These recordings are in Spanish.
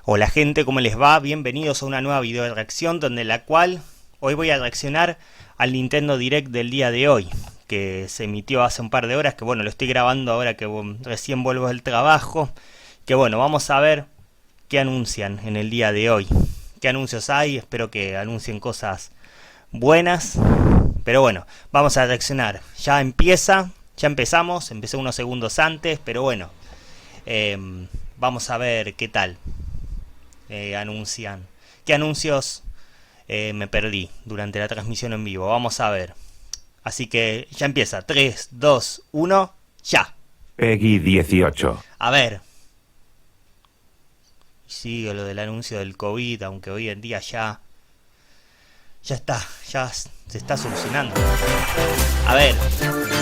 Hola gente, ¿cómo les va? Bienvenidos a una nueva video de reacción donde la cual hoy voy a reaccionar al Nintendo Direct del día de hoy, que se emitió hace un par de horas, que bueno, lo estoy grabando ahora que recién vuelvo del trabajo, que bueno, vamos a ver qué anuncian en el día de hoy, qué anuncios hay, espero que anuncien cosas buenas, pero bueno, vamos a reaccionar, ya empezamos, empecé unos segundos antes, pero bueno, vamos a ver qué tal. Anuncian. ¿Qué anuncios me perdí durante la transmisión en vivo? Vamos a ver. Así que ya empieza. 3, 2, 1, ya. Peggy 18. A ver. Sigue lo del anuncio del COVID, aunque hoy en día ya está, ya se está solucionando. A ver,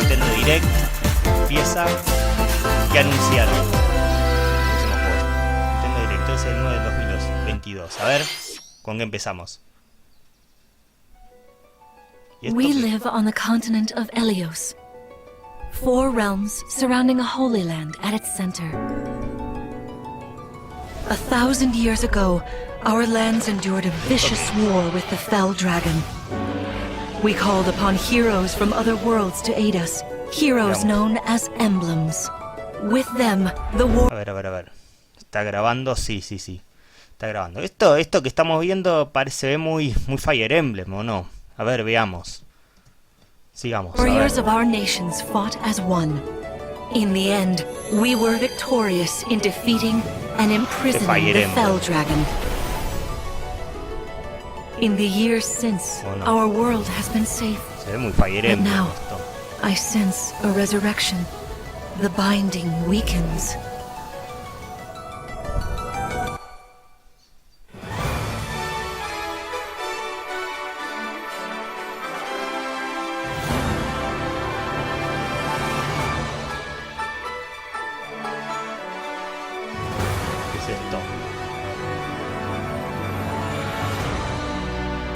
Nintendo Direct empieza. ¿Qué anunciaron? Es el 9 del 2022. A ver, ¿con qué empezamos? We live on the continent of Elios. 4 realms surrounding a holy land at its center. 1,000 years ago, our lands endured a vicious war with the fell dragon. We called upon heroes from other worlds to aid us, heroes known as emblems. With them, the war... A ver. ¿Está grabando? Sí. Está grabando. Esto que estamos viendo se ve muy Fire Emblem, ¿o no? A ver, veamos. Sigamos. Warriors of our nations fought as one. In the end, we were victorious in defeating and imprisoning the Fell Dragon. In the years since, our world has been safe. Se ve muy Fire Emblem. But now, I sense a resurrection. The binding weakens.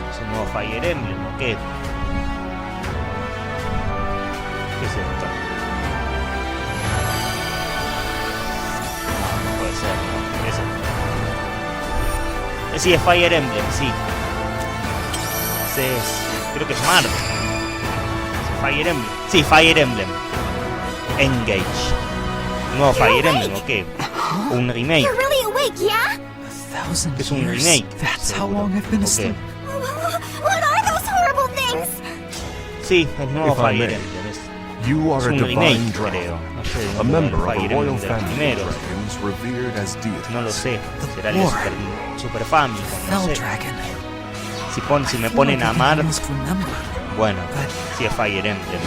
¿Es un nuevo Fire Emblem o qué? ¿Qué es esto? No puede ser, ¿no? ¿Qué es esto? Sí, es Fire Emblem, sí. Creo que es Marte. Fire Emblem. Sí, Fire Emblem. Engage. ¿Nuevo Fire Emblem o qué? Un remake. Es un remake. Okay. Sí, es nuevo Fire Emblem. Es un remake, creo. No sé, un Fire Emblem de los primeros. No lo sé. Será el de Super Famicom. No sé. Si me ponen a amar, bueno, sí es Fire Emblem.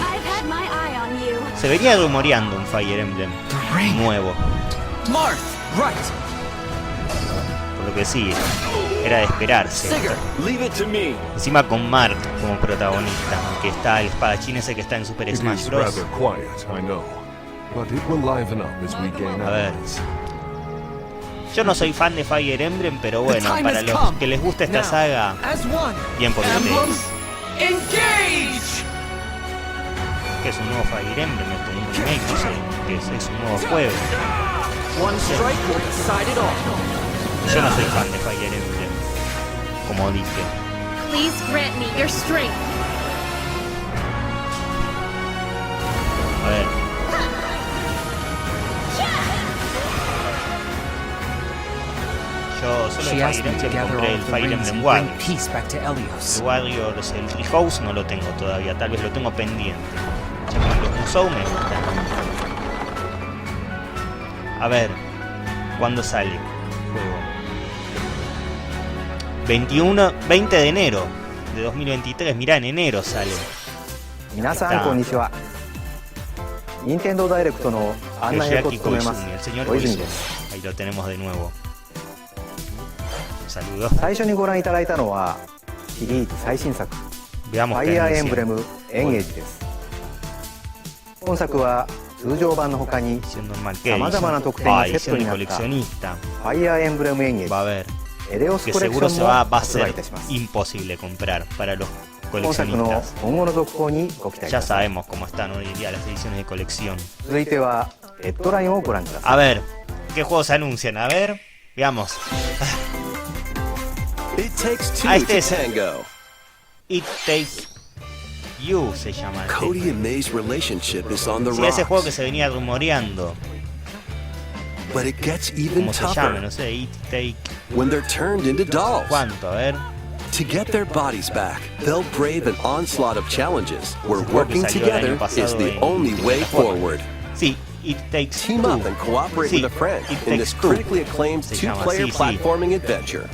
Se venía rumoreando un Fire Emblem nuevo. Por lo que sí, era de esperarse. Encima con Mark como protagonista, aunque está el espadachín ese que está en Super Smash Bros. A ver. Yo no soy fan de Fire Emblem, pero bueno, para los que les gusta esta saga, bien por ustedes. ¿Qué es un nuevo Fire Emblem? ¿Esto es un remake? No sé. ¿Qué es un nuevo juego? Yo no soy fan de Fire Emblem, como dije. A ver. Yo solo el Fire Emblem compré el Fire Emblem Warriors. El Warriors, el Treehouse no lo tengo todavía, tal vez lo tengo pendiente. Ya con los Musou me gustan. A ver, ¿cuándo sale el juego? 20 de enero de 2023, mirá, en enero sale. Minasan, konnichiwa. Nintendo Direct no Aqui, el señor Koizumi. Ahí lo tenemos de nuevo. Saludos. Veamos qué Fire Emblem Engage です。本作は通常版の他に様々な特典がセットになった Fire Emblem Engage que seguro va a ser imposible comprar para los coleccionistas. Ya sabemos cómo están hoy en día las ediciones de colección. A ver, ¿qué juegos se anuncian? A ver. Veamos. It takes two Este to es tango. It Take You se llama. Cody and May's relationship is on the Sí, ese juego que rocks, se venía rumoreando. but it gets even ¿Cómo se llama? tougher No sé. It Take... when they're turned into dolls. ¿Cuánto? A ver. To get their bodies back, they'll brave an onslaught of challenges where Ese juego que working salió el together año pasado is the en only way plataforma. forward. Sí, It Takes Team Two. up and cooperate Sí, with a friend It in Takes this Two critically acclaimed se llama, two-player sí, sí. platforming adventure.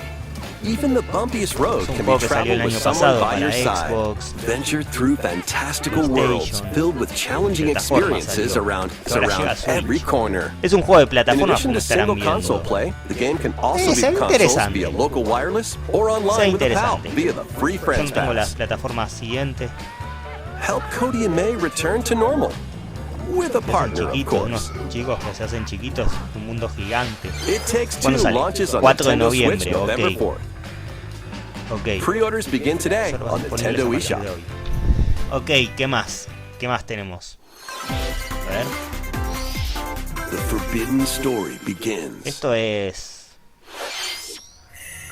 Even the bumpiest road Es un can juego be que salió el traveled with año someone pasado by para your side. Xbox, Venture through fantastical worlds PlayStation, filled with challenging plataforma experiences salió, around que ahora llega a Switch. every corner. Es un juego de In plataformas addition como to estarán single console viendo. play, the game can also Se be ve consoles interesante. via local wireless or Se ve online with a pal interesante. via the free Yo Friends no tengo las Pass. plataformas siguientes. Help Cody and May return to normal with a Que son partner, of chiquitos, unos course. chicos que se hacen chiquitos. Un mundo gigante. It Takes Two ¿Cuándo sale? launches on 4 de Nintendo Switch noviembre, November ok. 4th. Ok. Pre-orders begin today Reservas on disponibles Nintendo a partir eShop. de hoy. Ok, ¿qué más? ¿Qué más tenemos? A ver. The forbidden story begins. Esto es...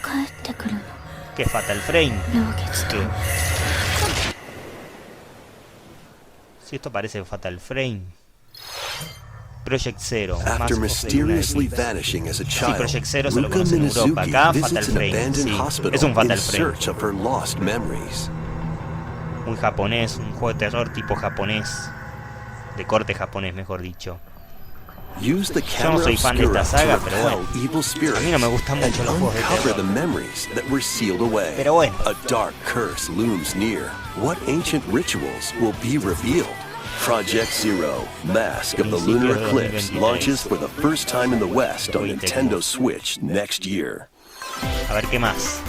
帰ってくるの ¿Qué es Fatal Frame? 陽月と ¿Qué? Si esto parece Fatal Frame. Project Zero. After Mass of the Lunar mysteriously Eclipse. vanishing as a Sí, child, Project Zero se lo Ruka conoce en Europa. Minazuki Acá Fatal visits an Frame. abandoned Sí, hospital es un in Fatal Frame. search of her lost memories. Muy japonés, un juego de terror tipo japonés. De corte japonés, mejor dicho. Use the Yo no camera soy fan de esta obscura saga, to pero repel bueno. evil spirits A mí no me gustan and mucho los juegos de uncover the terror. memories that were sealed away. Pero bueno. A dark curse looms near. What ancient rituals will be revealed? Project Zero, Mask of the Principios Lunar de Eclipse 2023. launches for the first time in the West on 2023. Nintendo Switch next year. A ver qué más.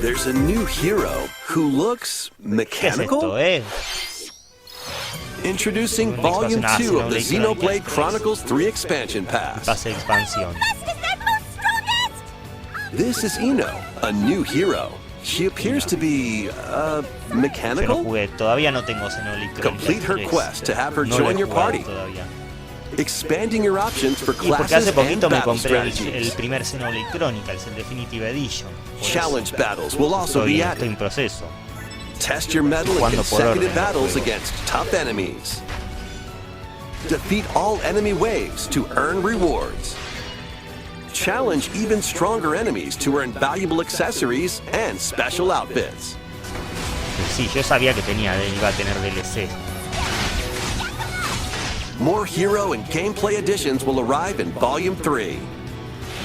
There's a new hero who looks ¿Qué es esto, mechanical. Introducing Una Volume expansión, 2 of the Xenoblade Xenoblade Chronicles Chronicles 3 expansion pass. Pase de expansión. This is Ino, a new hero. She appears to be, Yo no mechanical? jugué, todavía no tengo Xenoblade Chronicles Complete her 3. quest to have her No lo he join your jugado party. todavía. Expanding your options for Y porque classes hace poquito and me battle compré el strategies. primer Xenoblade Chronicles, el Definitive Edition. Por eso Challenge battles will also estoy be en added. proceso. Test your mettle in Jugando por orden, consecutive battles juego. against tough enemies. Defeat all enemy waves to earn rewards. Challenge even stronger enemies to earn valuable accessories and special outfits. Sí, yo sabía que iba a tener DLC. More hero and gameplay additions will arrive in Volume 3.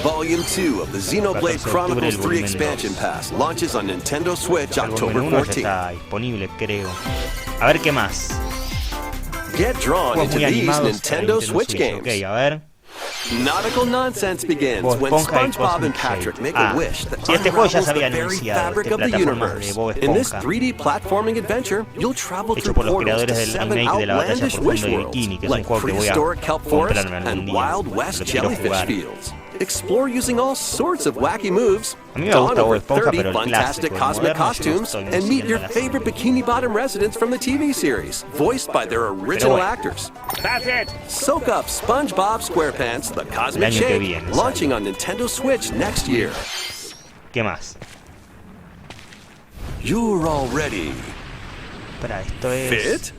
Volume 2 of the Xenoblade 14 de octubre, Chronicles el 3 volumen expansion 2. pass launches on Nintendo Switch El October volumen 1 ya 14th. está disponible, creo. A ver qué más. Get drawn Juegos into muy these animados para Nintendo Switch games. Ok, a ver. Nautical nonsense begins Bob when Esponja y SpongeBob and Cosmic Patrick Shake. make Ah, a wish that sí, este juego ya unravels se había the very anunciado, fabric este of the plataformas de universe. Bob In this Esponja. 3D platforming adventure, you'll travel Hecho through por los portals to creadores del 7 remake de la batalla outlandish por wish fondo de worlds, Bikini, que es un like juego que voy a prehistoric kelp forests comprarme algún and día. Wild Lo West quiero jellyfish jugar. fields. Explore using all sorts of wacky moves, A mí me don gusta Bob over Esponja, 30 pero el fantastic clásico, el cosmic moderno, yo no costumes, estoy muy and meet your siguiendo la favorite serie. Bikini Bottom residents from the TV series, voiced by their original bueno. actors. Soak up SpongeBob SquarePants, the Cosmic año que Shake, viene launching sale. on Nintendo Switch next year. ¿Qué más? You're all ready. Espera, esto es... Fit?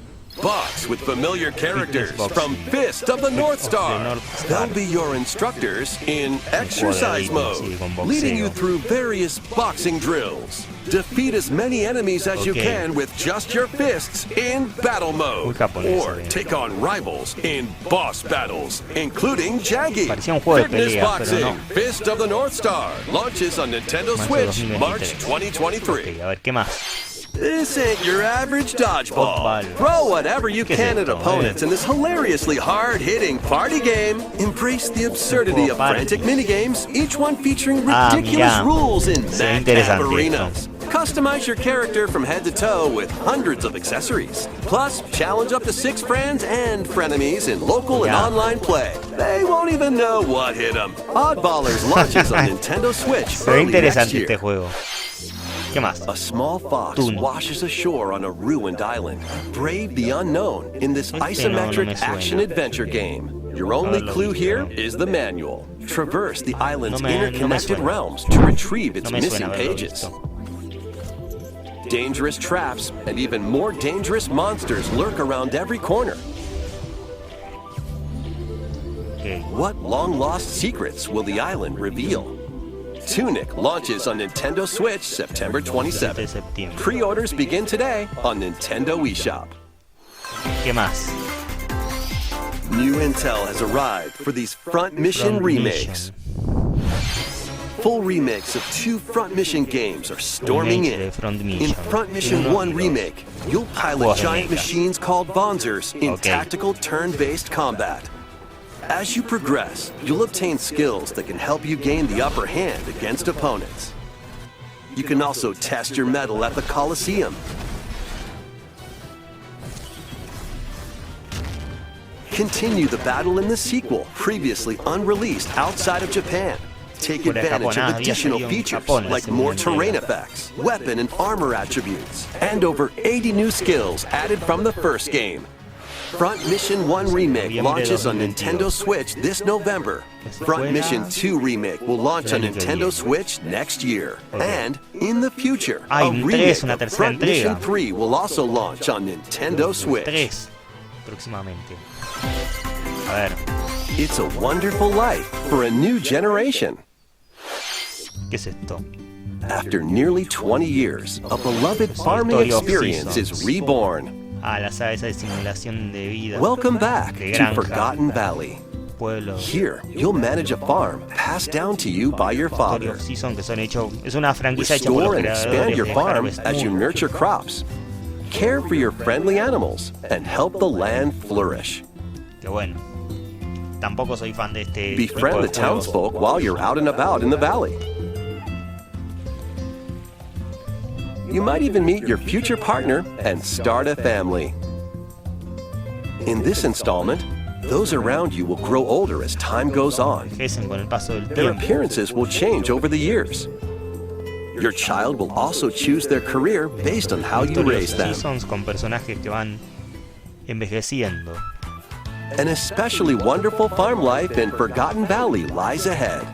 Box with familiar characters box. from Fist of the North Star. North Star. They'll be your instructors in exercise elite, sí, con mode, boxeo. leading you through various boxing drills. Defeat as many enemies as you Okay. can with just your fists in battle Muy mode. japonés, Or eh. take on rivals in boss battles, including Jaggy. Parecía un juego de Fitness pelea, Boxing, pero no. Fist of the North Star, launches on Nintendo Marzo de Switch, 2023. March 2023. Ok, a ver, ¿qué más? This ain't your average dodgeball. Fútbol. Throw whatever you ¿Qué es can at esto? opponents in this hilariously hard-hitting party game. Embrace the absurdity of party. frantic minigames, each one featuring Ah, ridiculous mirá. rules in Se ve madcap interesante arenas. Customize your character from head to toe with hundreds of accessories. Plus, challenge up to 6 friends and frenemies in local and Yeah. online play. They won't even know what hit them. Oddballers launches on Nintendo Switch Se ve early next interesante year. este juego. ¿Qué más? A small fox Toon. washes ashore on a ruined island. Brave the unknown in this Este no me isometric suena. action-adventure game. Your only clue here is the manual. Traverse the island's interconnected realms to retrieve its missing pages. Dangerous traps and even more dangerous monsters lurk around every corner. What long-lost secrets will the island reveal? Tunic launches on Nintendo Switch September 27th. Pre-orders begin today on Nintendo eShop. ¿Qué más? New intel has arrived for these Front Mission remakes. Full remakes of 2 Front Mission games are storming in. In Front Mission 1 Remake, you'll pilot giant machines called Bonzers in tactical turn-based combat. As you progress, you'll obtain skills that can help you gain the upper hand against opponents. You can also test your mettle at the Coliseum. Continue the battle in the sequel, previously unreleased outside of Japan. Take advantage of additional features like more terrain effects, weapon and armor attributes, and over 80 new skills added from the first game. Front Mission 1 Remake launches on Nintendo Switch this November. Front Mission 2 Remake will launch on Nintendo Switch next year. And, in the future, a remake of Front Mission 3 will also launch on Nintendo Switch. Próximamente. A ver. It's a wonderful life for a new generation. ¿Qué es esto? After nearly 20 years, a beloved farming experience is reborn. Ah, la saga esa de simulación de vida. Welcome back to Forgotten Valley. Pueblo. Here, you'll manage a farm passed down to you by your father. Season que son hechos, es una franquicia hecha por los Restore and expand creadores your de farm Harvest as you Moon. nurture crops. Care for your friendly animals and help the land flourish. Que bueno. Tampoco soy fan de este tipo Befriend de the juegos. townsfolk while you're out and about in the valley. You might even meet your future partner and start a family. In this installment, those around you will grow older as time goes on. Envejecen con el paso del Their tiempo. appearances will change over the years. Your child will also choose their career based on how you raise them. Seasons con personajes que van envejeciendo. An especially wonderful farm life in Forgotten Valley lies ahead.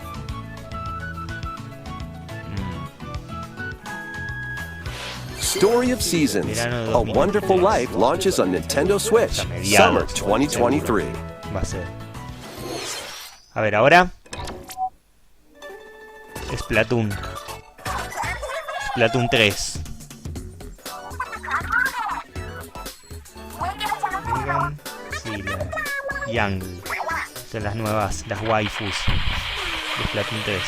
Story of Seasons, A Wonderful Life launches on Nintendo Switch, Summer 2023. Va a ser. A ver, ahora. Splatoon. Splatoon 3. Megan, sí, la Young. Son las nuevas, las waifus de Splatoon 3.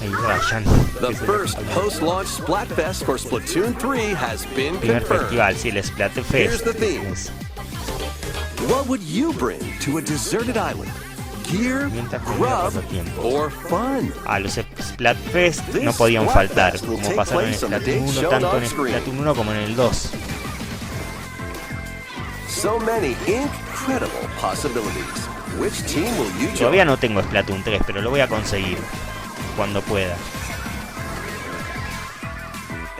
Ahí vayan. The first post-launch Splatfest for Splatoon 3 has been Primer confirmed. festival, sí, el Splatfest. Here's the theme. What would you bring to a deserted island? Gear, grub, or fun? Ah, los Splatfest no podían faltar, como pasaron en Splatoon 1, tanto en Splatoon 1 como en el 2. So many incredible possibilities. Which team will you join? Todavía no tengo Splatoon 3, pero lo voy a conseguir cuando pueda.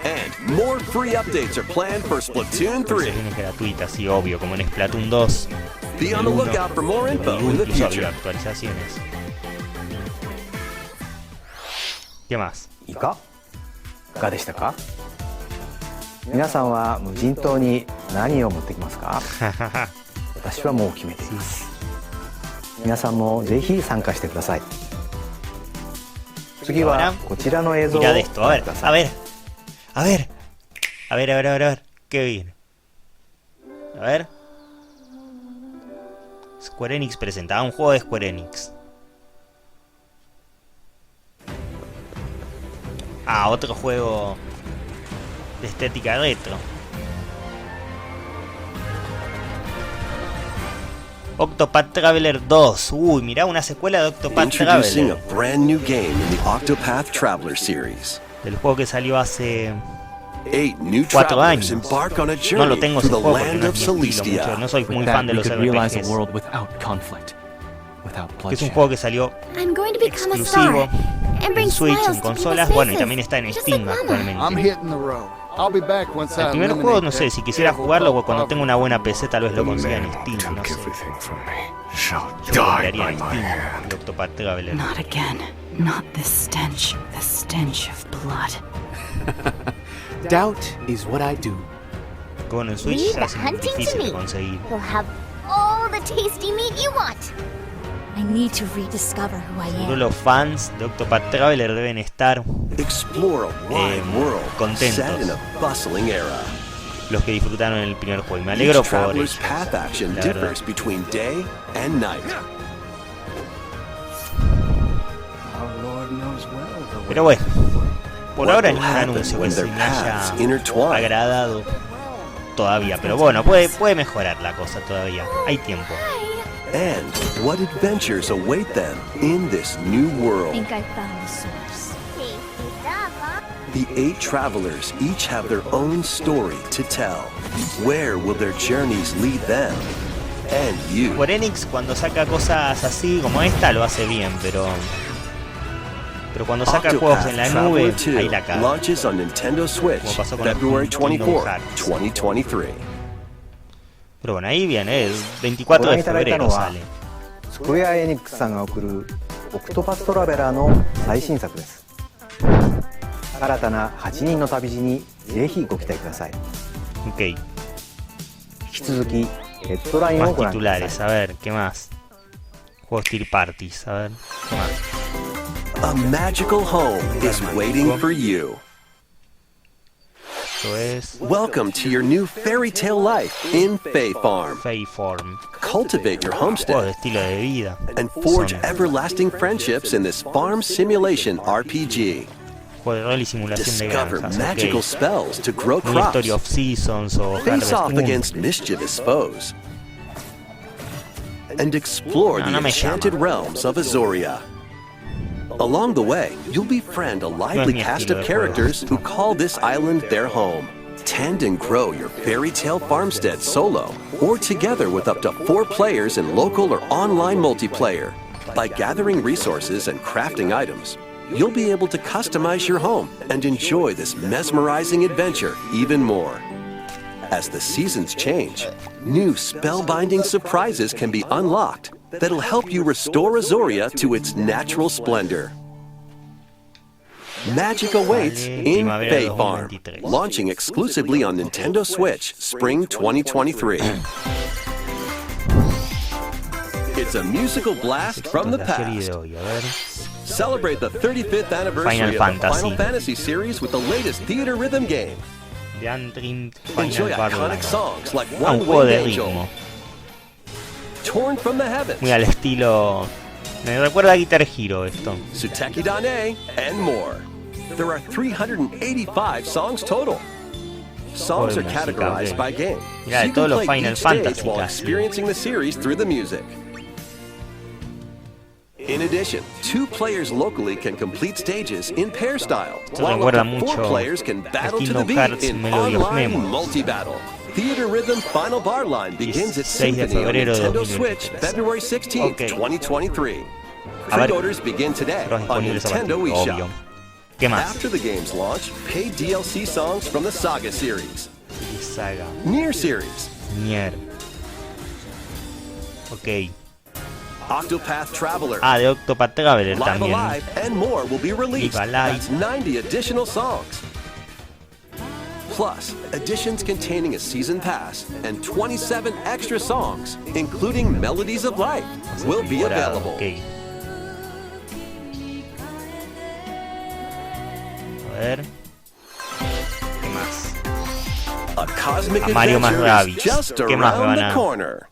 And more free updates are planned for Splatoon 3. Versiones gratuitas, sí, obvio, como en Splatoon 2. Be on the lookout for more info in the Incluso había future. actualizaciones. ¿Qué más? いかがでしたか？皆さんは無人島に何を持ってきますか？私はもう決めています。皆さんもぜひ参加してください。次はこちらの映像を Mira ご de esto, a 覧 ver, くださ a い。 ver, a ver, a ver, a ver, a ver, a ver, qué bien. A ver. Square Enix presentaba un juego de Square Enix. Ah, otro juego de estética retro. Octopath Traveler 2. Uy, mirá, una secuela de Octopath Introducing a Traveler. brand new game in the Octopath Traveler series. Del juego que salió hace 8 new 4 travelers años. embark on a No lo journey tengo to ese the juego porque land no of es mi estilo mucho. Celestia. No soy muy With fan that, de we los could realize a RPGs. world without conflict, without Que es un bloodshed. juego que salió I'm going to become a exclusivo star and bring en Switch, smiles en to consolas, people's bueno, y faces, también está en just Steam like Mama. actualmente. I'm hitting the road. I'll be back once I El primer eliminate juego, no sé, that si quisiera terrible jugarlo bug cuando of tenga una buena PC, tal vez lo The consiga en man who Steam, no took sé. everything from me shall Yo die compraría by en my Steam hand. el Octopath Traveler. Not again. Not this stench. The stench of blood. Doubt is what I do. Que bueno, en Switch Leave se the hace hunting to difícil de me. conseguir. You'll have all the tasty meat you want. I need to rediscover who I Seguro am. los fans de Octopath Traveler deben estar Explore a wide world contentos. set in a bustling era. los que disfrutaron el primer juego. Y me alegro Each por traveler's ellos, path action la verdad. differs between day and night. Pero bueno, por What ahora will ningún happen anuncio que when se their me haya paths intertwine? agradado todavía. Pero bueno, puede mejorar la cosa todavía. Hay tiempo. And what adventures await them in this new world? I found the source. Tasty stuff, huh? The 8 travelers each have their own story to tell. Where will their journeys lead them? And you. Por Enix cuando saca cosas así como esta lo hace bien, pero cuando saca juegos en la nube, Traveler ahí la 2 caga. launches on Nintendo Switch Como pasó con el February Kingdom 24, Hearts. 2023. Pero bueno, ahí viene, el 24 de febrero sale. スクエア・エニックスさんが送るオクトパストラベラーの最新作です。新たな8人の旅路にぜひご期待ください。 Ok, 引き続きヘッドラインを más ご覧ください。 titulares, a ver, ¿qué más? Juegos Tier Parties, a ver, ¿qué más? A magical home is waiting for you. Esto es Welcome to your new fairy tale life in Fae Farm. Faeform. Cultivate your Juegos de homestead estilo de vida. and forge Son everlasting friendships in this farm simulation RPG. juegos de rol y simulación de Discover granjas, magical ok. spells to grow Muy crops. Story of Seasons o Face Harvest off Moon. against mischievous foes. And explore the No me enchanted llama. realms of Azoria. Along the way, you'll befriend a lively mi cast estilo of de characters juego. who call this island their home. Tend and grow your fairy tale farmstead solo or together with up to 4 players in local or online multiplayer. By gathering resources and crafting items, you'll be able to customize your home and enjoy this mesmerizing adventure even more. As the seasons change, new spellbinding surprises can be unlocked that'll help you restore Azoria to its natural splendor. Magic awaits Vale, in primavera Fae Farm, 2023. launching exclusively on Nintendo Switch Spring 2023. It's a musical blast from the La serie past. de hoy, a ver. Celebrate the 35th anniversary Final of the Fantasy. Final Fantasy series with the latest theater rhythm game. The Undreamed Enjoy Final iconic Barline. songs like Un One juego Winged de Angel, ritmo. Torn from the Heavens, Muy al estilo. Me recuerda a Guitar Hero esto. Suteki Dane, and more. There are 385 songs total. Songs Joder, are música, categorized ok. by game, Mirá, so de you todos can los play Final each stage Fantasy while casi. experiencing the series through the music. In addition, 2 players locally can complete stages in pair style, Esto while recuerda up to 4 mucho players can battle to the Kingdom beat Hearts in Melody of online Memories. multi-battle. Theater Rhythm Final Bar Line begins its 16 de symphony on febrero de Nintendo 2023. Switch February 16, Ok. 2023. A ver, Pre-orders begin today Juegos on disponibles a Nintendo partir, obvio. eShop. ¿Qué más? After the game's launch, paid DLC songs from the Saga series, Saga. Nier series, Nier. Ok. Octopath Traveler, Ah, de Octopath Traveler Live también. Alive, and more will be released. Live Alive. That's 90 additional songs. Plus, editions containing a season pass and 27 extra songs, including Melodies of Life, will be Temporada, available. ok. A ver. ¿Qué más? A cosmic A Mario más adventure Rabbids. is just ¿Qué más me around van a- the corner.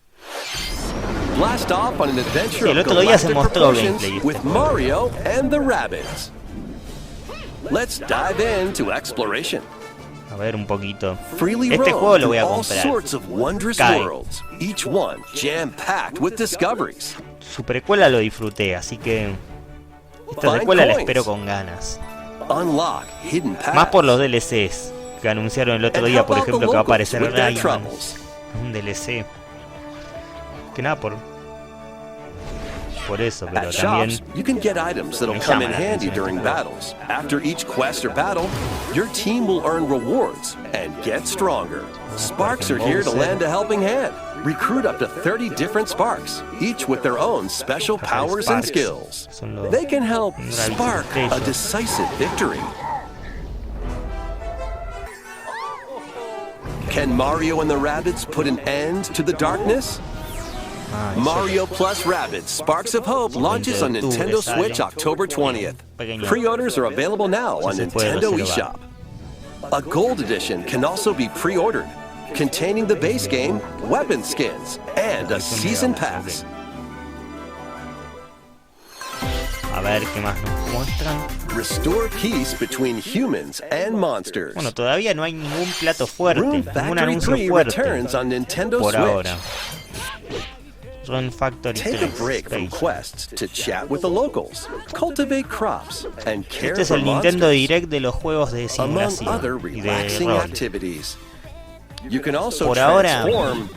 Blast off on an adventure Sí, el of otro día se galactic mostró proportions gameplay este with juego. Mario and the Rabbids. Let's dive into exploration. A ver un poquito. Freely Este roam juego lo voy a through all comprar. sorts of wondrous Cae. worlds, each one jam-packed with discoveries. Su precuela lo disfruté, así que esta Find secuela la coins. espero con ganas. Unlock hidden paths. Más por los DLCs que anunciaron el otro And día, help por out the ejemplo, que va a locals aparecer with their Rayman. troubles. Un DLC. Que nada por. por eso, pero At también shops, you can get items that'll come in handy during battles. After each quest or battle, your team will earn rewards and get stronger. Sparks are here to lend a helping hand. Recruit up to 30 different Sparks, each with their own special powers and skills. They can help spark a decisive victory. Can Mario and the Rabbids put an end to the darkness? Mario Plus Rabbids Sparks of Hope launches on Nintendo Switch October 20th. Pre-orders are available now on Nintendo eShop. A Gold Edition can also be pre-ordered, containing the base game, weapon skins, and a Season Pass. A ver qué más nos muestran. Restore peace between humans and monsters. Bueno, todavía no hay ningún plato fuerte, Rune ningún Factory anuncio 3 fuerte returns on Nintendo por Switch. ahora. Rune Factory Take a 3. break from Space. quests to chat with the locals, cultivate crops, and care Este es for el Nintendo monsters, Direct de los juegos de among simulación other y de relaxing rol. activities. You can also Por ahora, transform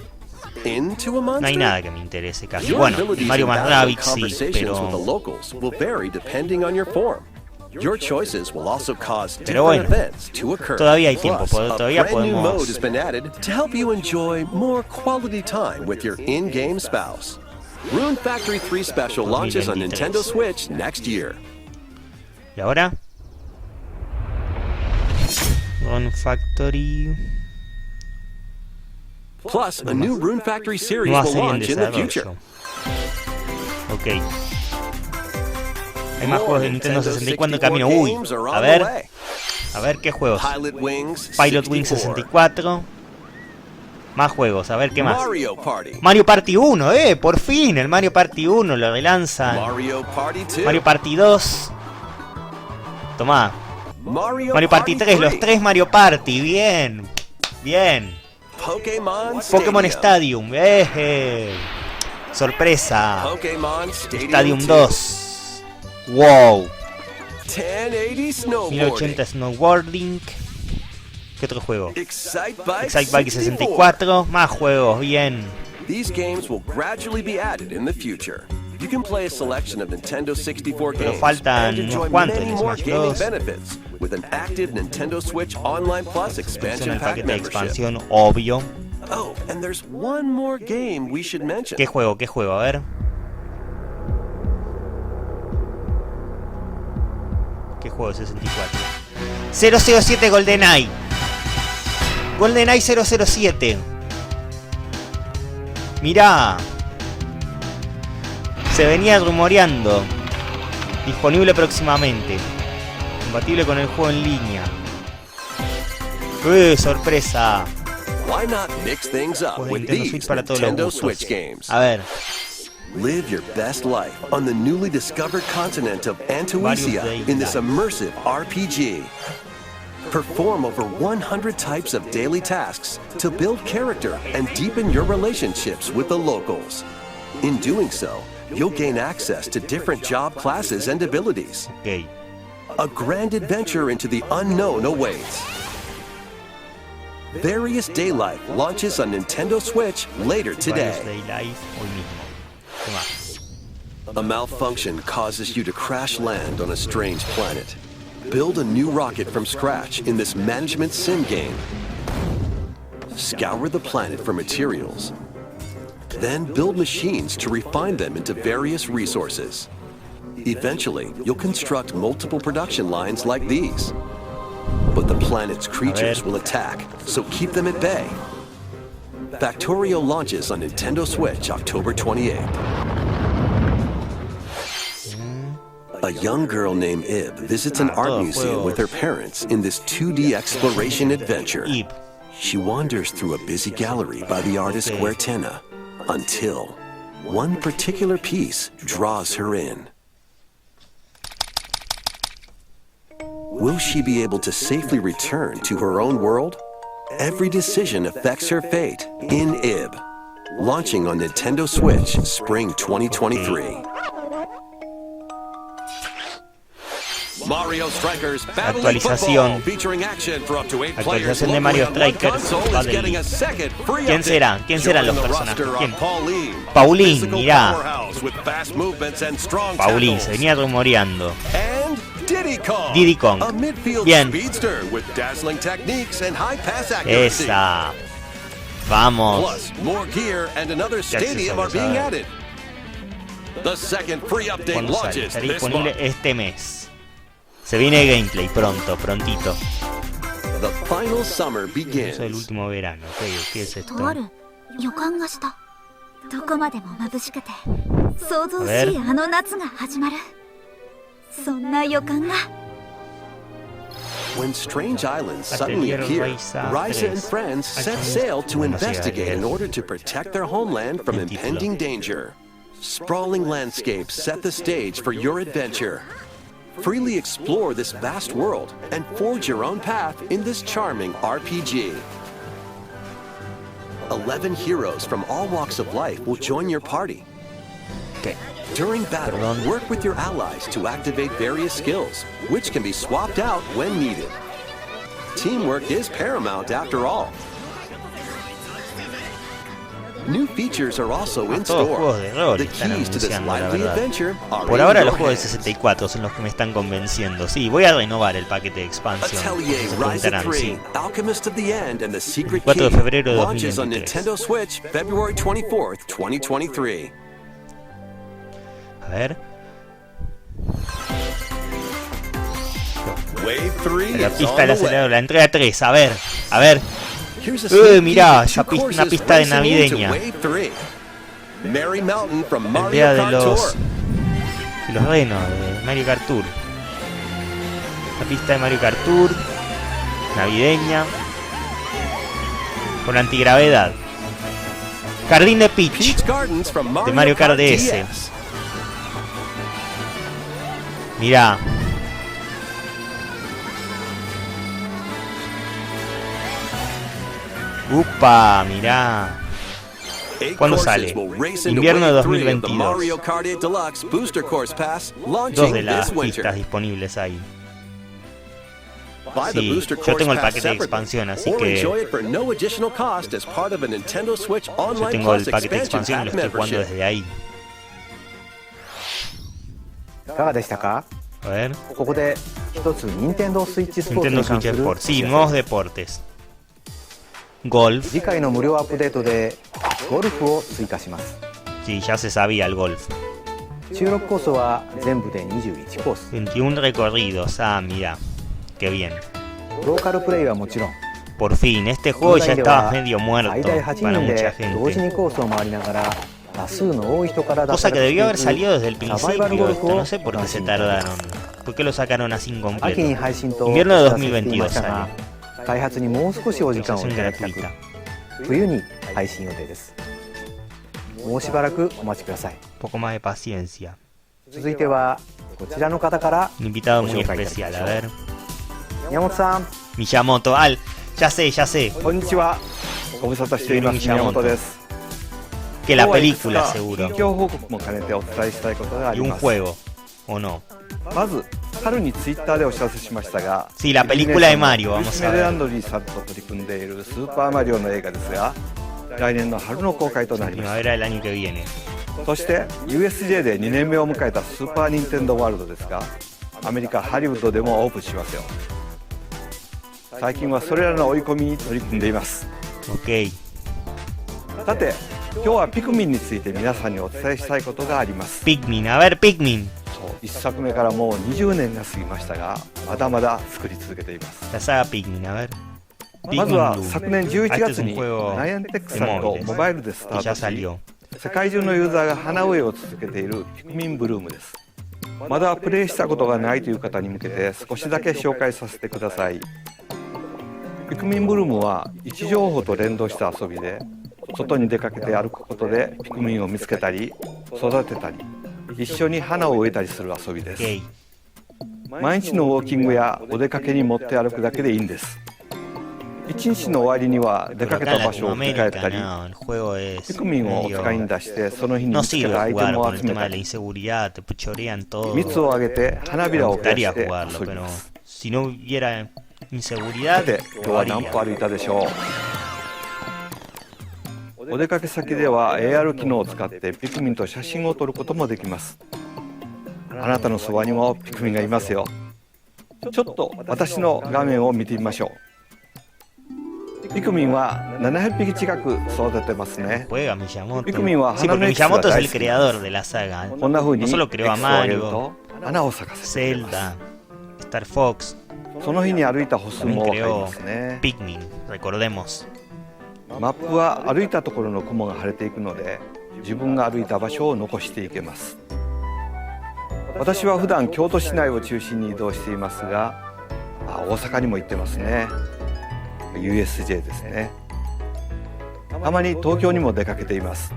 into a monster. No hay nada que me interese casi. Your Bueno, abilities Mario and más valuable Rabbids sí, conversations with the pero locals will vary depending on your form. Your choices will also cause Pero different bueno, events to occur. todavía hay tiempo, Plus, todavía a brand new podemos- mode has been added to help you enjoy more quality time with your in-game spouse. Rune Factory 3 Special launches on 2023. Nintendo Switch next year. ¿Y ahora? Rune Factory. Plus, a new Rune Factory series Nueva will serie en launch in the future. desarrollo. Ok. Hay más juegos de Nintendo 64 en camino. Uy, games are a on the ver. way. A ver qué juegos. Pilot Wings Pilot Wings 64. Más juegos, a ver qué más. Mario Party. Mario Party 1, por fin, el Mario Party 1 lo relanzan. Mario Party 2. Mario Party 2. Tomá. Mario Mario Party 3, los 3 Mario Party, bien. Bien. Pokémon Stadium, sorpresa. Pokémon Stadium 2. Wow. 1080 Snowboarding. 1080 Snowboarding. ¿Qué otro juego? Excite Excite Bike 64. Más juegos, bien. These games will gradually be added in the future. You can play a selection of Nintendo 64 Pero games faltan and enjoy unos cuantos many en more Smash gaming Bros. benefits with an active Nintendo Switch Online Plus Es expansion el pack paquete de membership. expansión, obvio. Oh, and there's one more game we should mention. ¿Qué juego? ¿Qué juego? A ver. ¿Qué juego? 64. 007 GoldenEye. GoldenEye 007. Mirá. Se venía rumoreando. Disponible próximamente. Compatible con el juego en línea. Sorpresa. Why not mix things up Juegos de with Nintendo these Switch para todos los Nintendo gustos. Switch games? A ver. Live your best life on the newly discovered continent of Antuisia in this immersive RPG. Perform over 100 types of daily tasks to build character and deepen your relationships with the locals. In doing so, you'll gain access to different job classes and abilities. Ok. A grand adventure into the unknown awaits. Various Day Life launches on Nintendo Switch later Varios today. Day Life hoy mismo. ¿Qué más? A malfunction causes you to crash land on a strange planet. Build a new rocket from scratch in this management sim game. Scour the planet for materials. Then build machines to refine them into various resources. Eventually, you'll construct multiple production lines like these. But the planet's creatures will attack, so keep them at bay. Factorio launches on Nintendo Switch October 28th. A young girl named Ib visits an art museum with her parents in this 2D exploration adventure. Ib. She wanders through a busy gallery by the artist Guertena until one particular piece draws her in. Will she be able to safely return to her own world? Every decision affects her fate in Ib. Launching on Nintendo Switch Spring 2023. Mario Strikers Actualización. Actualización de Mario Strikers. ¿Quién será? ¿Quién serán los personajes? ¿Quién? Pauline, mirá. Pauline, se venía rumoreando. Diddy Kong. Bien. Esa. Vamos. ¿Cuándo sale? Estará disponible este mes. Se viene gameplay pronto, prontito. Eso es el último verano. ¿Qué es esto? A ver. When strange islands suddenly appear, Risa and friends set sail to investigate in order to protect their homeland from impending danger. Sprawling landscapes set the stage for your adventure. Freely explore this vast world and forge your own path in this charming RPG. 11 heroes from all walks of life will join your party. During battle, work with your allies to activate various skills, which can be swapped out when needed. Teamwork is paramount after all. New features are also in Todos store. juegos de rol The están keys to this anunciando, la lively verdad. adventure are Por in ahora your los juegos de hands. 64 son los que me están convenciendo. Sí, voy a renovar el paquete de expansión. Atelier Se Ryza preguntarán, 3, sí. Alchemist of the End and the Secret 4 de Key febrero de launches on 2023. Nintendo Switch February 24th, 2023. A ver. Wave 3 La is pista on del the acelerador, way. la entrega 3. A ver, a ver. Here's a sneak Mirá, peek at two una courses pista de racing into navideña. Wave 3. Merry Mountain from El Mario día de Kart los Tour. renos de Mario Kart Tour. La pista de Mario Kart Tour. Navideña. Con antigravedad. Jardín de Peach. Peach Gardens from De Mario Kart DS. Mirá. Upa, mirá. ¿Cuándo sale? Invierno de 2022. Dos de las pistas disponibles ahí. Sí, yo tengo el paquete de expansión, así que yo tengo el paquete de expansión y lo estoy jugando desde ahí. いかがでしたか？ A ver, ここで一つ任天堂スイッチスポーツ Nintendo に関 Switch する Sports. Sí, nuevos deportes. Golf. 次回の無料アップデートでゴルフを追加します。 Sí, ya se sabía el golf. 収録コースは全部で21コース。 21 recorridos. Ah, mira. Qué bien. ローカルプレイはもちろん、 Por fin, este juego ya オンラインで estaba は medio muerto 最大8 para 人 mucha で同時 gente. にコースを回りながら多数の多い人から出さ Cosa れ que てい debió haber く salido desde el サバイバルゴ principio ル esto. フを No sé por qué se tardaron. ¿Por qué lo sacaron así 秋に incompleto? 配信と Invierno de お知らせしていま 2022したが、 sale. 開発にもう少しお時間をい Actualización ただきたく gratuita. 冬に配信予定です。もうしばらくお待ちください。 Un poco más de paciencia. 続いてはこちらの方から Un invitado ご muy 紹介いただきま especial. しょ A う。 ver. 宮本さん、 Miyamoto. Ya sé, ya sé. こんにちは。ご無沙汰しています。宮本です。 Que la 今日はいくつ película か seguro. 近況報告も兼ねてお伝えしたいことがあ Y り un ます。 juego. ¿O no? まず春にツイッターでお知らせしましたが、 Sí, la película de Mario. Vamos a メデアン ver. ドリーさんと取り組んでいるスーパーマリオの映画ですが、来年の春の公開となります。 Primavera del año que viene. そして USJ で2年目を迎えたスーパーニンテンドーワールドですが、アメリカハリウッドでもオープンしますよ。最近はそれらの追い込みに取り組んでいます。 Ok. さて、今日はピクミンについて皆さんにお伝えしたいことがあります。 Pikmin. A ver, Pikmin. 1作目からもう20年が過ぎましたが、まだまだ作り続けています。 La saga Pikmin. A ver. まずは Pikmin Blue. 昨年11 Ah, este es 月 un に juego ナイアンテックさんとモバイルでスタ que ー ya トし、 salió. 世界中のユーザーが花植えを続けているピクミンブルームです。まだプレイしたことがないという方に向けて少しだけ紹介させてください。ピクミンブルームは位置情報と連動した遊びで、外に出かけて歩くことでピクミンを見つけたり育てたり、一緒に花を植えたりする遊びです。 Ok. 毎日のウォーキングやお出かけに持って歩くだけでいいんです。1日の終わりには出 Pero かけ acá た en 場所を振り返った Latinoamérica り no, el juego es ピクミンをお medio... 使いに出してその日に No 見つけ sirve たアイテ jugar ムを por el 集め tema た de la り inseguridad, te chorean todo. 蜜をあげて花び Me らを増や gustaría して jugarlo, 遊び pero ます si no hubiera さ inseguridad, て今日は何歩歩いたでしょう。お出かけ先では AR 機能を使ってピクミンと写真を撮ることもできます。あなたのそばにもピクミンがいますよ。ちょっと私の画面を見てみましょう。ピクミンは700匹近く育ててますね。 juega Miyamoto. ピクミンは Sí, 花 porque のエキスが Miyamoto es 大 el 好き。 creador de la saga. こんな風に No エキス solo を creó a あげる Mario, と花を咲かせてくれます。 Zelda, Star Fox, その日に歩いた歩数 también も分かり creó ますね。 Pikmin, recordemos. マップは歩いたところの雲が晴れていくので自分が歩いた場所を残していけます。私は普段京都市内を中心に移動していますが、大阪にも行ってますね。 USJ ですね。たまに東京にも出かけています。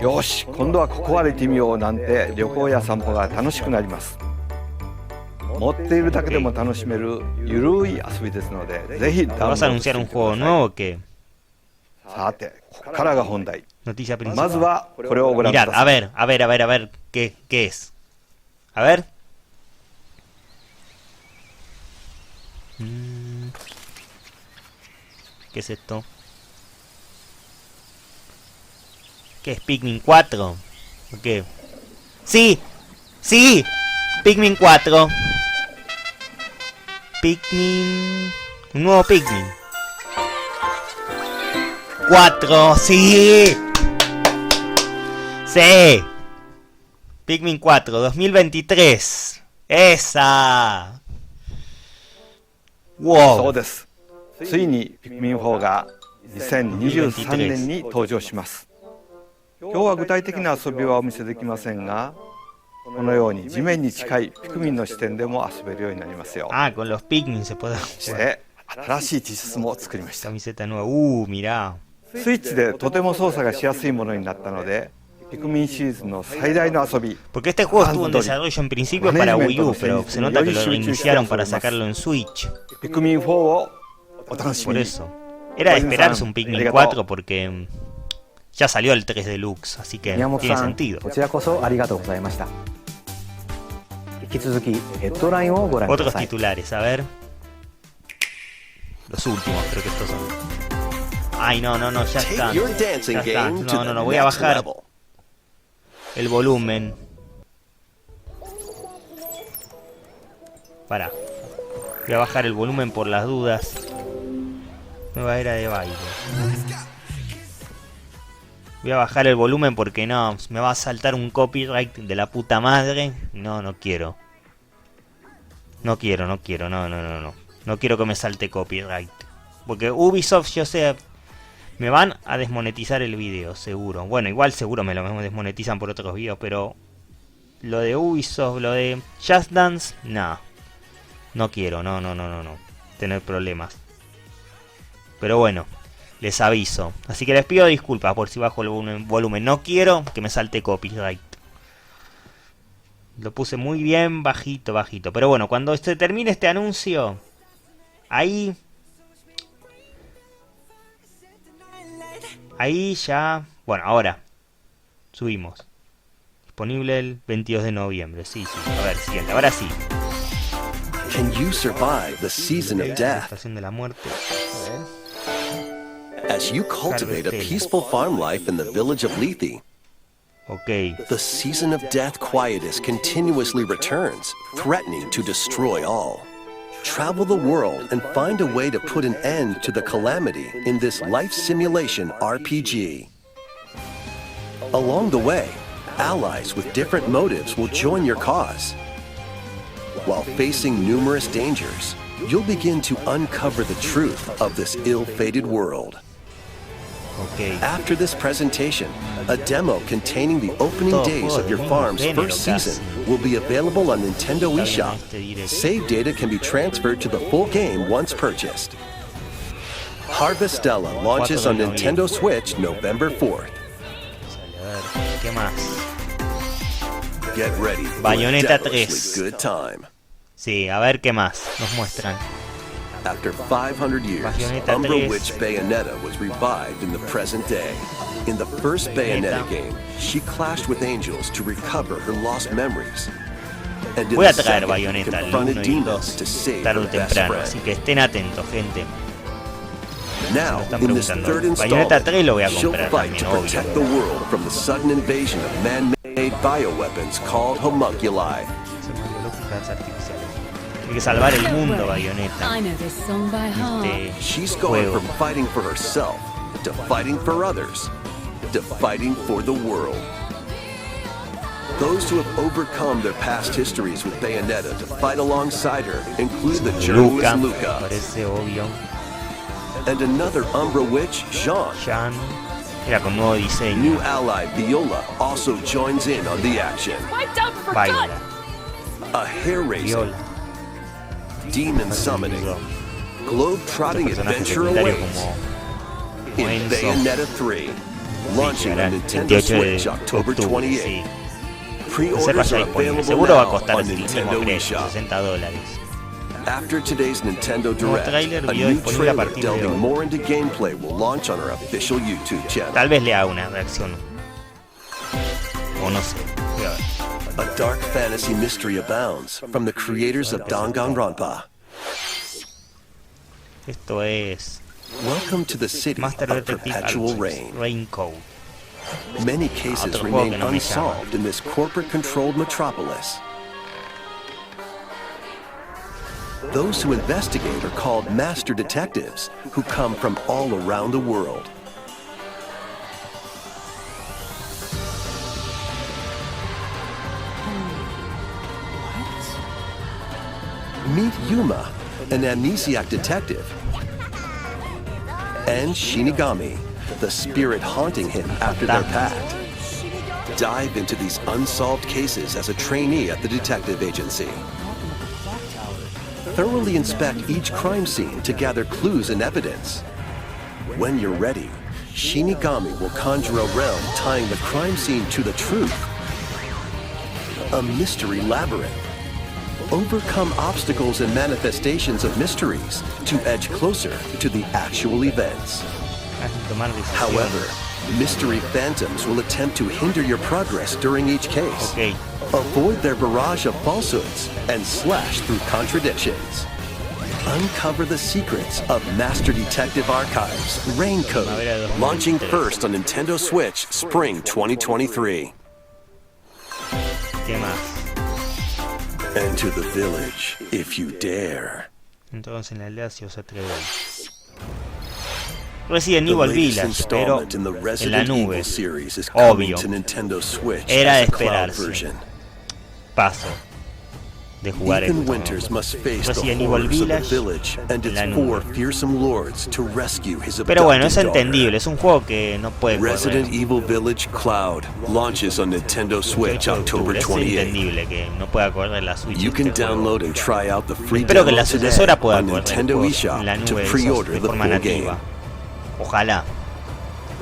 よし、今度はここ歩いてみようなんて旅行や散歩が楽しくなります。持っているだけでも楽しめるゆるい遊びですので、ぜひダウンロー ¿Vas ド a して anunciar み un てくだ juego さい。 nuevo o qué? さて、ここからが本題。 Noticia まず principal. はこれをご覧く Mirad, ださ a い。 ver, a ver, a ver, a ver, ¿qué es? A ver. ¿Qué es esto? ¿Qué es Pikmin 4? ¿O qué? ¡Sí! ¡Sí! Pikmin 4. Pikmin... Un nuevo Pikmin. 4. ¡Sí! ¡Sí! Pikmin 4, 2023. ¡Esa! そう ¡Wow! です。ついにピクミン4が2023年に登場します。今日は具体的な遊びはお見せできませんが、このように地面に近いピクミンの視点でも遊べるようになりますよ。 Ah, con los Pikmin se puede そし jugar. て新しい T シャツも作りました。 Camiseta nueva. Mirá. スイッチでとても操作がしやすいものになったので、ピクミンシリーズの最大の遊び。 Porque este juego estuvo en desarrollo en principio para Wii U, pero se nota que lo reiniciaron para sacarlo en Switch. ピクミン4をお楽し Por みに。 eso. Era de esperarse un Pikmin 4 porque ya salió el 3 Deluxe, así que 宮本 tiene さん、 sentido. こちらこそありがとうございました。引き続きヘッドラインをご覧くだ Otros さい。 titulares, a ver. Los últimos, creo que estos son. Ay, no, ya está. Take your dancing Ya está. game to the No, voy a next bajar level. el volumen. Pará. Voy a bajar el volumen por las dudas. Nueva era de baile. Voy a bajar el volumen porque no, me va a saltar un copyright de la puta madre. No quiero. No quiero. No quiero que me salte copyright. Porque Ubisoft, yo sé, me van a desmonetizar el video, seguro. Bueno, igual seguro me lo desmonetizan por otros videos, pero lo de Ubisoft, lo de Just Dance, no quiero, no, tener problemas. Pero bueno, les aviso. Así que les pido disculpas por si bajo el volumen. No quiero que me salte copyright. Lo puse muy bien bajito. Pero bueno, cuando se termine este anuncio, ahí ya... Bueno, ahora subimos. Disponible el 22 de noviembre. Sí. A ver, siguiente. Ahora sí. Can you survive the season of death Estación de la muerte. A ver. as you cultivate a peaceful farm life in the village of Lethe? Ok. The season of death quietus continuously returns, threatening to destroy all. Travel the world and find a way to put an end to the calamity in this life simulation RPG. Along the way, allies with different motives will join your cause. While facing numerous dangers, you'll begin to uncover the truth of this ill-fated world. Ok. After this presentation, a demo containing the opening days of your farm's first season will be available on Nintendo eShop. Save data can be transferred to the full game once purchased. Harvestella launches on Nintendo Switch November 4th. A ver, ¿qué más? Get ready for a Bayonetta 3. devilishly good time. Sí, a ver qué más nos muestran. After 500 years, Bayonetta Umbra 3. Witch Bayonetta was revived in the present day. In the first Bayonetta game, she clashed with angels to recover her lost memories. And in Voy a the traer second, Bayonetta al 1 confronted y demons 2 to save tarde o her best temprano, friend. así que estén atentos, gente. Now, Me están in this preguntando. third Bayonetta installment, 3 lo voy a she'll comprar fight también, to obvio. protect the world from the sudden invasion of man-made bioweapons called homunculi. Hay que salvar el mundo, Bayonetta. I know this song by heart. She's going Juego. from fighting for herself to fighting for others to fighting for the world. Those who have overcome their past histories with Bayonetta to fight alongside her include the journalist Luca parece obvio. and another Umbra witch, Jean. Jean, era con nuevo diseño. New ally Viola also joins in on the action. Viola, A hair-raising, Viola. demon summoning, Otros globe-trotting personajes adventure secundarios awaits como in Enzo. Bayonetta 3, launching on Llegará Nintendo 28 de Switch October octubre, 28. sí. Pre-orders Reserva are ya disponible. available Seguro va a now costar on el mismo Nintendo precio, eShop. $60. After today's Nintendo Nuevo Direct, tráiler, a video new disponible a trailer partir de delving hoy. more into gameplay will launch on our official YouTube channel. Tal vez le haga una reacción. O no sé. Voy a ver. A dark fantasy mystery abounds from the creators of Danganronpa. Esto es Welcome to the city Master of Detective Perpetual Alphys, Rain. Raincoat. Many cases Otro juego que remain no me unsolved in this corporate-controlled metropolis. Those who investigate are called master detectives, who come from all around the world. Meet Yuma, an amnesiac detective, and Shinigami, the spirit haunting him after their pact. Dive into these unsolved cases as a trainee at the detective agency. Thoroughly inspect each crime scene to gather clues and evidence. When you're ready, Shinigami will conjure a realm tying the crime scene to the truth. A mystery labyrinth. Overcome obstacles and manifestations of mysteries to edge closer to the actual events. Tomar decisiones. However, mystery phantoms will attempt to hinder your progress during each case. Ok. Avoid their barrage of falsehoods and slash through contradictions. Uncover the secrets of Master Detective Archives Raincoat, launching first on Nintendo Switch Spring 2023. ¿Qué más? Enter the village if you dare. Entonces en la aldea si os atrevéis. Resident The Evil latest Village, pero installment in the en la Resident nube. Evil series is coming Obvio. to Nintendo Switch Era de as a cloud esperarse. version. Paso de jugar Ethan esto. Winters must face the Resident Evil horrors of the Village village and en la its nube. four fearsome lords to rescue his Pero bueno, es abducted daughter. entendible, es un juego que no puede correr. Resident Evil Village Cloud launches on Nintendo Switch 28 de October octubre. Es 28. entendible que no pueda correr la Switch. You can este juego. download and try out the free Espero que la demo today sucesora pueda on correr Nintendo juegos eShop en la to nube de pre-order de the forma full nativa. game. Ojalá.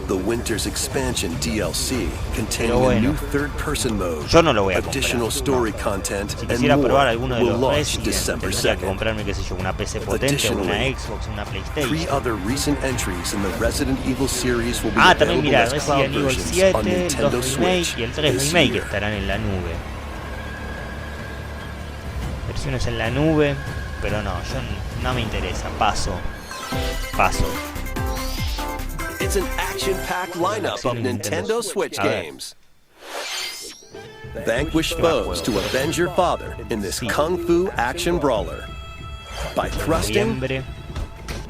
The Winter's Expansion DLC containing Pero bueno, a new third-person mode, yo no lo voy a comprar. additional story content, Si and quisiera probar more alguno de will los launch Resident, December tendría que 2nd. comprarme, qué sé yo, una PC potente, una Additionally, Xbox, una 3 PlayStation. other recent entries in the Resident Evil series will be Ah, también available mira, as cloud Resident Evil versions 7, on el Nintendo 2 Switch Remake y el 3 this Remake year. estarán en la nube. Versiones en la nube, pero no, no me interesa, paso. It's an action-packed lineup of Nintendo Switch A ver. games. Vanquish foes to avenge your father in this kung fu action brawler. By thrusting, Noviembre.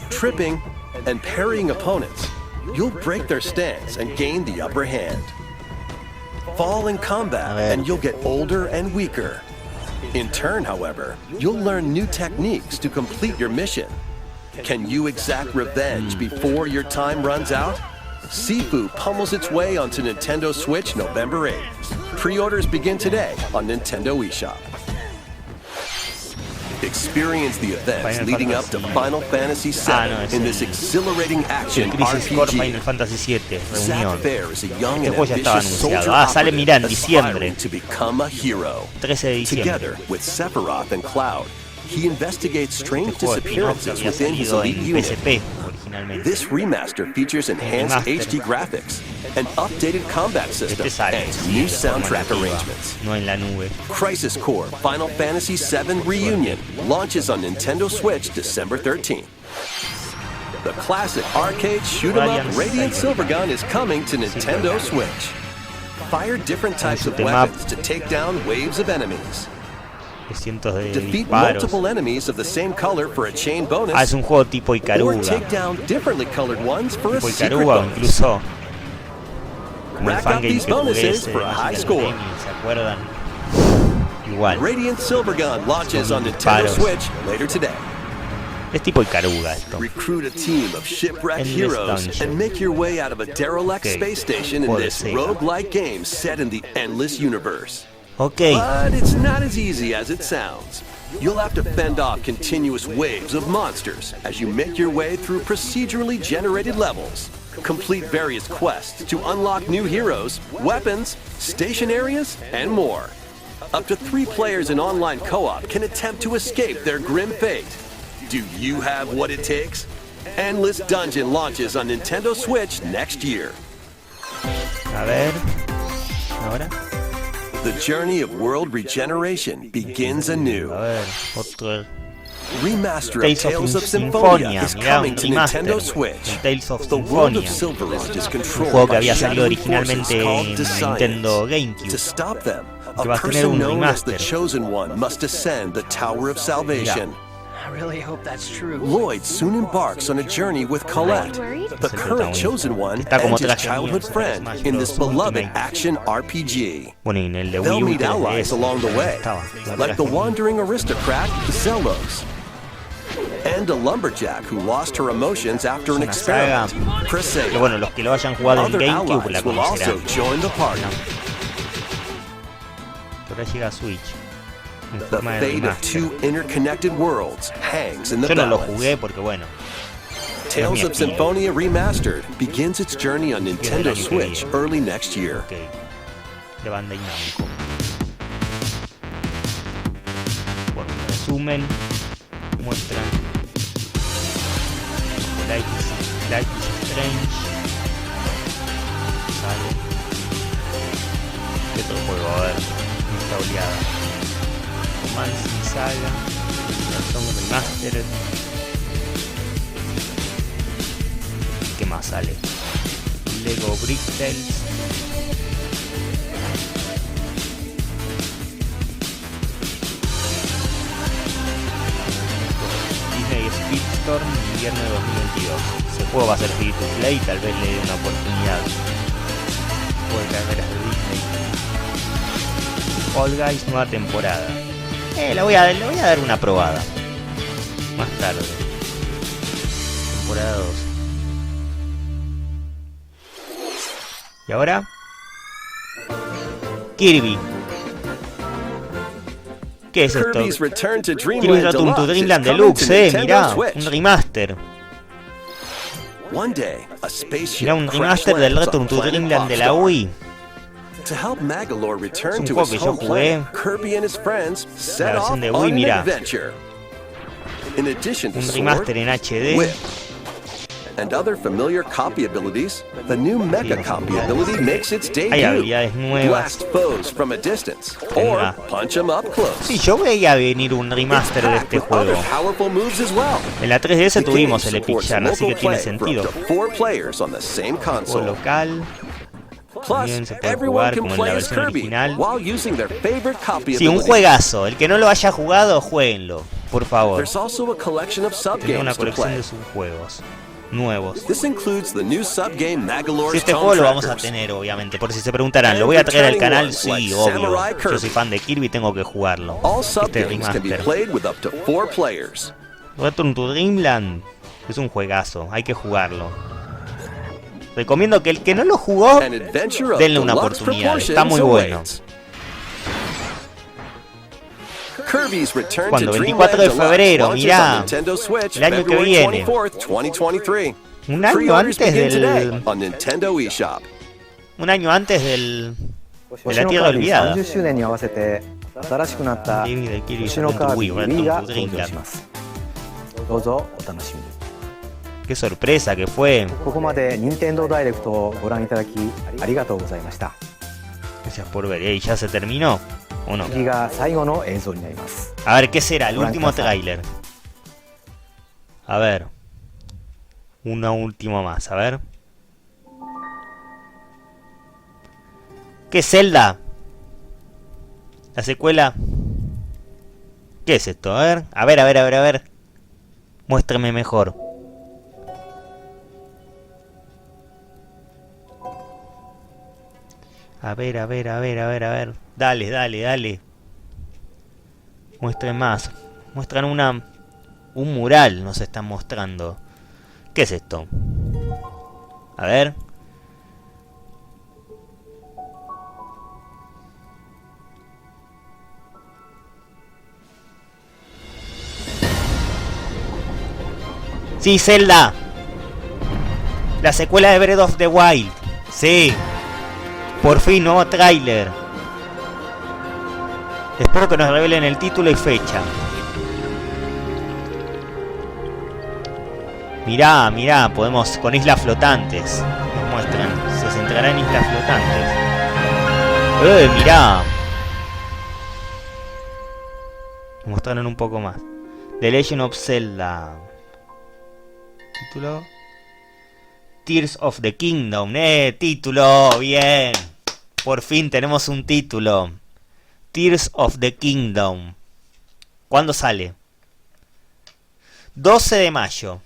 tripping, and parrying opponents, you'll break their stance and gain the upper hand. Fall in combat and you'll get older and weaker. In turn, however, you'll learn new techniques to complete your mission. Can you exact revenge before your time runs out? Sifu pummels its way onto Nintendo Switch November 8th. Pre-orders begin today on Nintendo eShop. Experience the events Final leading up to Fantasy. Final Fantasy VII in this exhilarating action El Crisis Core Final RPG. Fantasy VII, Zack reunión. Fair is a young Este and juego ya estaba ambitious anunciado. soldier Ah, sale, mirá, en operative diciembre. aspiring to become a hero. 13 de diciembre. Together with Sephiroth and Cloud, he investigates strange Este juego spin-off disappearances había within his salido elite en unit. PSP originalmente. This remaster features enhanced HD graphics, an updated combat system, Este sale and sí, new de forma soundtrack nativa, arrangements. no en la nube. Crisis Core Final Fantasy VII Reunion launches on Nintendo Switch December 13th. The classic arcade shoot-'em-up Radiant Silvergun is coming to Nintendo Switch. Fire different types of weapons to take down waves of enemies. De cientos de Defeat disparos. multiple enemies of the same color for a chain bonus. Es un juego tipo Or Icaruga. take down differently colored ones for a Tipo secret Icaruga, o bonus. incluso como el Rack up fangame these que jugué bonuses ese de for a high Magic score. Academy, ¿se acuerdan? Igual. Radiant Silvergun launches on Nintendo Disparos. Switch later today. Es tipo Icaruga esto. Recruit a team of shipwrecked Endless heroes dungeon. and make your way out of a derelict Okay. space station in Juego de this Sega. roguelike game set in the endless universe. Ok. But it's not as easy as it sounds. You'll have to fend off continuous waves of monsters as you make your way through procedurally generated levels. Complete various quests to unlock new heroes, weapons, station areas, and more. Up to 3 players in online co-op can attempt to escape their grim fate. Do you have what it takes? Endless Dungeon launches on Nintendo Switch next year. A ver. Ahora. The journey of world regeneration begins anew. A ver. Otro. Remaster of Tales Tales of of Symphonia Symphonia. is Mirá, coming un to remaster. Nintendo Switch. Un Tales of The world of Symphonia. Silverland is Un controlled juego que by había salido shadowy forces originalmente called en Designers. Nintendo To GameCube. stop them, Que a va a tener person un known as the remaster. Chosen One must ascend the Tower of Salvation. I really hope that's true. Lloyd soon embarks on a journey with Colette, the current Chosen One, Está como and his traje childhood mío, friend Smash in this Bros. beloved Ultimate. action RPG. Bueno, y en el de They'll Wii U meet 3DS, allies along the way, estaba, la like the traje. wandering aristocrat Zelos, and a lumberjack who lost her emotions after an Una saga experiment, que Presea. bueno, los que lo hayan jugado en Other GameCube la allies will also conocerán. join the party. Ahora llega a Switch. En The forma de fate of remaster. 2 interconnected worlds hangs in the Yo no lo balance. jugué porque bueno. Tales of estilo. Symphonia Remastered begins its journey on el Nintendo año que Switch viene. early next year. Ok. De Bandai Namco. Bueno, un resumen. Muestran Life is Strange. Sale. ¿Qué otro juego? A ver. Esta oleada. Romancing Saga. Reacción Remastered. ¿Qué más sale? Lego Brick Tales. Disney Speedstorm, invierno de 2022. Ese juego va a ser free to play, tal vez le dé una oportunidad. Juego de carreras de Disney. Fall Guys, nueva temporada. Le voy a dar una probada. Más tarde. Temporada 2. ¿Y ahora? Kirby. ¿Qué es esto? Kirby's Return to Kirby Dreamland Return to Deluxe is Dreamland coming Deluxe, to Nintendo mirá, Switch. un remaster. One day, a spaceship Mirá, un crash remaster del lands Return on to planet Dreamland de la Popstar. Wii. To help Magalore return Es un to juego his que yo home jugué. planet, Kirby and his friends set La off versión de on Wii, an mirá. adventure. In addition to Un sword, remaster en HD. whip, and other familiar copy abilities, the new Mecha copy ability makes its Hay debut. habilidades nuevas. Blast foes from a distance, or Venga. punch them up close. Sí, yo veía venir un remaster de Packed este with other juego. powerful moves as well. En la 3DS The tuvimos game el Epic supports Jam, así que local tiene play for sentido. up to 4 players on the same Juego console. local. Plus, También se puede everyone jugar can como en play la as versión Kirby original. while using their favorite copy Sí, un ability. juegazo. El que no lo haya jugado, jueguenlo. Por favor. There's also a collection of Tiene una subgames to colección play. de subjuegos nuevos. This includes the new subgame Si Magalore's este Tone juego lo vamos a Trackers. tener, obviamente. Por si se preguntarán, ¿lo voy a traer al canal? Sí, obvio. Samurai Yo soy Kirby. fan de Kirby, tengo que jugarlo. All Este subgames can be remaster. played with up to 4 players. Return to Dreamland es un juegazo, hay que jugarlo. Recomiendo que el que no lo jugó, An adventure of denle una deluxe oportunidad. Está proportions muy bueno. awaits. Kirby's Return ¿Cuándo? to 24 de Dreamland febrero, Deluxe mirá. launches on Nintendo Switch El año que February viene. 24th, 2023. Un año Pre-orders antes begin today del... on Nintendo eShop. Un año antes del 星のカービィ30周年に合わせて新しくなった星のカービィ Wii が登場します。どうぞお楽しみに。 Qué sorpresa que fue. ここまで任天堂ダイレクトをご覧いただきありがとうございました。 Gracias por ver. ¿Y ya se terminó? ¿O no? 次が最後の映像になります。 A ver, ¿qué será? El último tráiler. A ver. Uno último más, a ver. ¿Qué es Zelda? La secuela. ¿Qué es esto? A ver. A ver, a ver, a ver, a ver. Muéstrame mejor. A ver, a ver, a ver, a ver, a ver. Dale, dale, dale. Muestren más. Muestran un mural, nos están mostrando. ¿Qué es esto? A ver. Sí, Zelda. La secuela de Breath of the Wild. Sí. Por fin, nuevo tráiler. Espero que nos revelen el título y fecha. Mirá, mirá, podemos con islas flotantes. Nos muestran, se centrará en islas flotantes. Mirá. Nos mostraron un poco más. The Legend of Zelda. Título. Tears of the Kingdom. Título, bien. Por fin tenemos un título. Tears of the Kingdom. ¿Cuándo sale? 12 de mayo.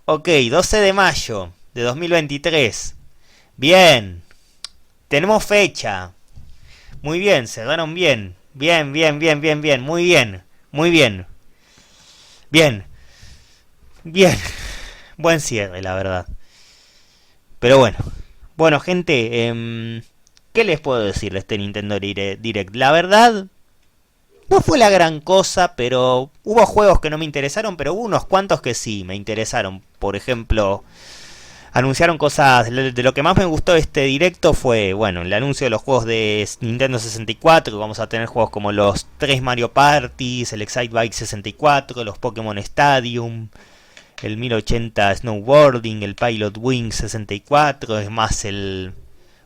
Ok, 12 de mayo de 2023. Bien. Tenemos fecha. Muy bien, cerraron bien. Bien, bien, bien, bien, bien. Muy bien. Muy bien. Bien. Bien. Buen cierre, la verdad. Pero bueno. Bueno, gente. ¿Qué les puedo decir de este Nintendo Direct? La verdad, no fue la gran cosa, pero hubo juegos que no me interesaron, pero hubo unos cuantos que sí me interesaron. Por ejemplo, anunciaron cosas. De lo que más me gustó de este directo fue, bueno, el anuncio de los juegos de Nintendo 64. Vamos a tener juegos como los 3 Mario Parties, el Excitebike 64, los Pokémon Stadium, el 1080 Snowboarding, el Pilot Wings 64, es más el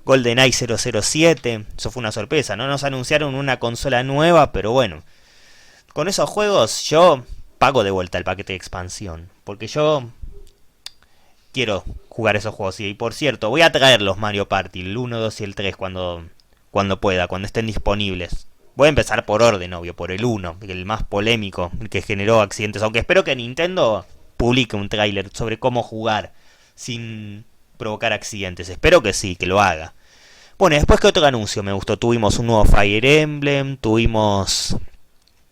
GoldenEye 007. Eso fue una sorpresa. No nos anunciaron una consola nueva, pero bueno, con esos juegos yo pago de vuelta el paquete de expansión, porque yo quiero jugar esos juegos. Y por cierto, voy a traer los Mario Party, el 1, 2 y el 3 cuando pueda, cuando estén disponibles. Voy a empezar por orden, obvio, por el 1, el más polémico, el que generó accidentes. Aunque espero que Nintendo publique un tráiler sobre cómo jugar sin provocar accidentes. Espero que sí, que lo haga. Bueno, después, ¿qué otro anuncio me gustó? Tuvimos un nuevo Fire Emblem, tuvimos...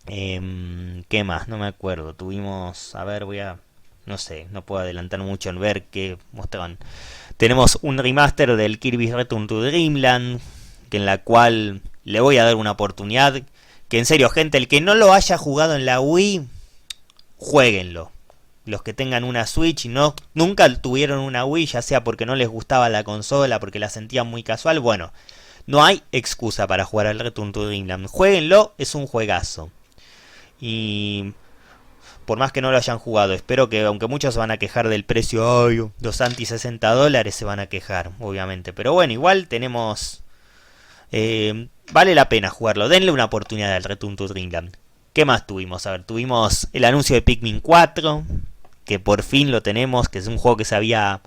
¿qué más? No me acuerdo. Tuvimos... A ver, no sé, no puedo adelantar mucho en ver qué mostraban. Tenemos un remaster del Kirby's Return to Dreamland, en la cual le voy a dar una oportunidad. Que en serio, gente, el que no lo haya jugado en la Wii, jueguenlo. Los que tengan una Switch y nunca tuvieron una Wii, ya sea porque no les gustaba la consola, porque la sentían muy casual, bueno, no hay excusa para jugar al Return to Dreamland. Jueguenlo, es un juegazo. Y por más que no lo hayan jugado, espero que, aunque muchos se van a quejar del precio, ay, los anti $60 se van a quejar, obviamente. Pero bueno, igual tenemos... vale la pena jugarlo, denle una oportunidad al Return to Dreamland. ¿Qué más tuvimos? A ver, tuvimos el anuncio de Pikmin 4, que por fin lo tenemos, que es un juego que se había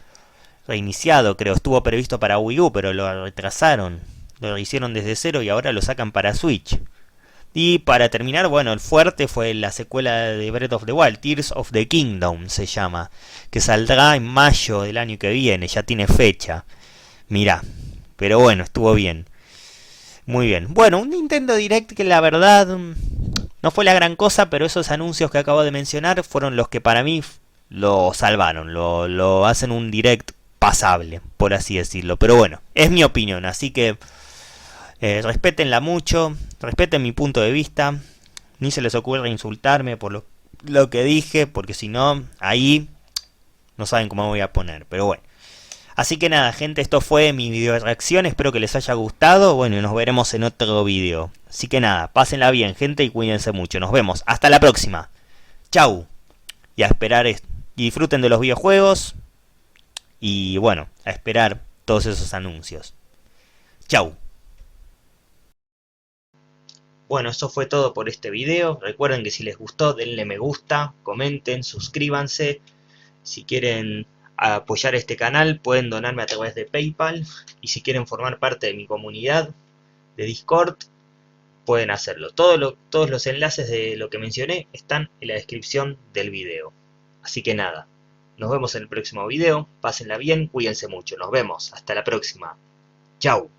reiniciado, creo, estuvo previsto para Wii U, pero lo retrasaron, lo hicieron desde cero y ahora lo sacan para Switch. Y para terminar, bueno, el fuerte fue la secuela de Breath of the Wild, Tears of the Kingdom se llama, que saldrá en mayo del año que viene, ya tiene fecha. Mirá, pero bueno, estuvo bien. Muy bien. Bueno, un Nintendo Direct que la verdad no fue la gran cosa, pero esos anuncios que acabo de mencionar fueron los que para mí lo salvaron, lo hacen un Direct pasable, por así decirlo. Pero bueno, es mi opinión, así que respétenla mucho, respeten mi punto de vista, ni se les ocurra insultarme por lo que dije, porque si no, ahí no saben cómo me voy a poner. Pero bueno, Así que nada, gente, esto fue mi video de reacción. Espero que les haya gustado. Bueno, y nos veremos en otro video. Así que nada, pásenla bien, gente, y cuídense mucho. Nos vemos. Hasta la próxima. Chau. Y a esperar y disfruten de los videojuegos. Y bueno, a esperar todos esos anuncios. Chau. Bueno, eso fue todo por este video. Recuerden que si les gustó, denle me gusta, comenten, suscríbanse. Si quieren apoyar este canal, pueden donarme a través de PayPal. Y si quieren formar parte de mi comunidad de Discord, pueden hacerlo. Todos los enlaces de lo que mencioné están en la descripción del video. Así que nada, nos vemos en el próximo video. Pásenla bien, cuídense mucho. Nos vemos. Hasta la próxima. Chau.